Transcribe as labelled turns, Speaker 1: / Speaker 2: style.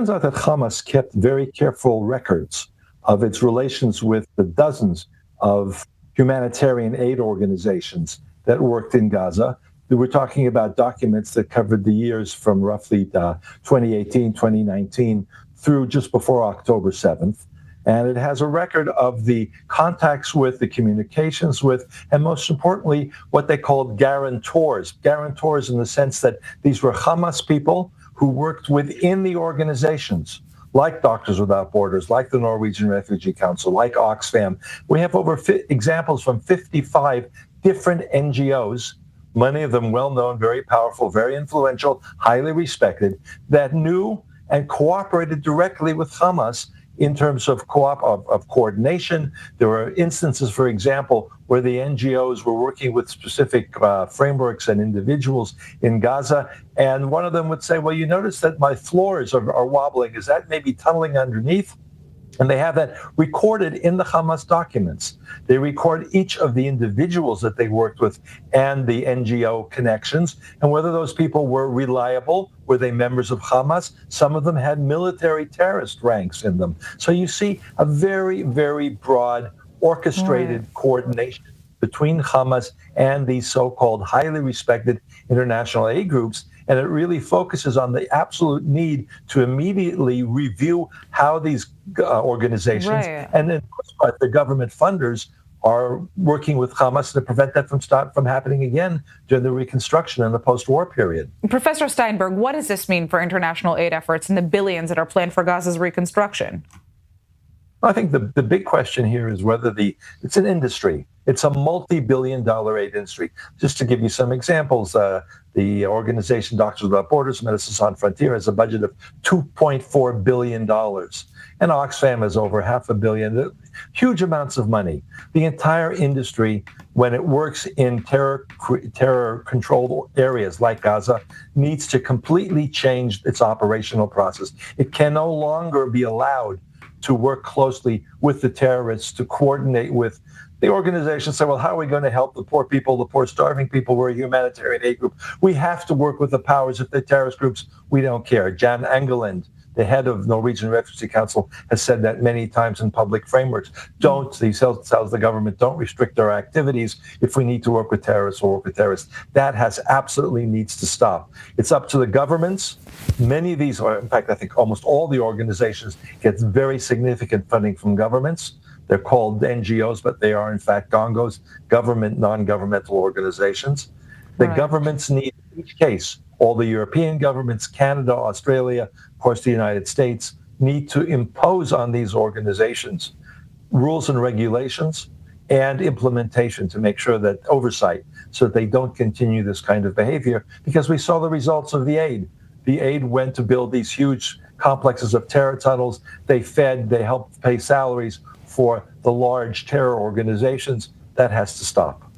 Speaker 1: turns out that Hamas kept very careful records of its relations with the dozens of humanitarian aid organizations that worked in Gaza. We're talking about documents that covered the years from roughly 2018, 2019 through just before October 7th. And it has a record of the contacts with, the communications with, and most importantly, what they called guarantors. Guarantors in the sense that these were Hamas people who worked within the organizations, like Doctors Without Borders, like the Norwegian Refugee Council, like Oxfam. We have over examples from 55 different NGOs, many of them well-known, very powerful, very influential, highly respected, that knew and cooperated directly with Hamas in terms of coordination. There were instances, for example, where the NGOs were working with specific frameworks and individuals in Gaza, and one of them would say, well, you notice that my floors are wobbling. Is that maybe tunneling underneath? And they have that recorded in the Hamas documents. They record each of the individuals that they worked with and the NGO connections, and whether those people were reliable. Were they members of Hamas? Some of them had military terrorist ranks in them. So you see a very, very broad orchestrated coordination between Hamas and these so-called highly respected international aid groups. And it really focuses on the absolute need to immediately review how these organizations and then the government funders are working with Hamas to prevent that from happening again during the reconstruction and the post-war period.
Speaker 2: Professor Steinberg, what does this mean for international aid efforts and the billions that are planned for Gaza's reconstruction?
Speaker 1: I think the big question here is whether it's an industry. It's a multi-billion-dollar aid industry. Just to give you some examples, the organization Doctors Without Borders, Medicine Sans Frontières, has a budget of $2.4 billion. And Oxfam has over $500 million. Huge amounts of money. The entire industry, when it works in terror-controlled areas like Gaza, needs to completely change its operational process. It can no longer be allowed to work closely with the terrorists, to coordinate with the organizations. Say, well, how are we going to help the poor people, the poor starving people? We're a humanitarian aid group. We have to work with the powers. If they're terrorist groups, we don't care. Jan Engeland, the head of Norwegian Refugee Council, has said that many times in public frameworks. He tells the government, don't restrict our activities. If we need to work with terrorists, we'll work with terrorists. That absolutely needs to stop. It's up to the governments. Many of these, or in fact, I think almost all the organizations get very significant funding from governments. They're called NGOs, but they are in fact NGOs, government, non-governmental organizations. The governments need, in each case, all the European governments, Canada, Australia, of course, the United States, need to impose on these organizations rules and regulations and implementation to make sure that oversight, so that they don't continue this kind of behavior, because we saw the results of the aid. The aid went to build these huge complexes of terror tunnels. They helped pay salaries for the large terror organizations. That has to stop.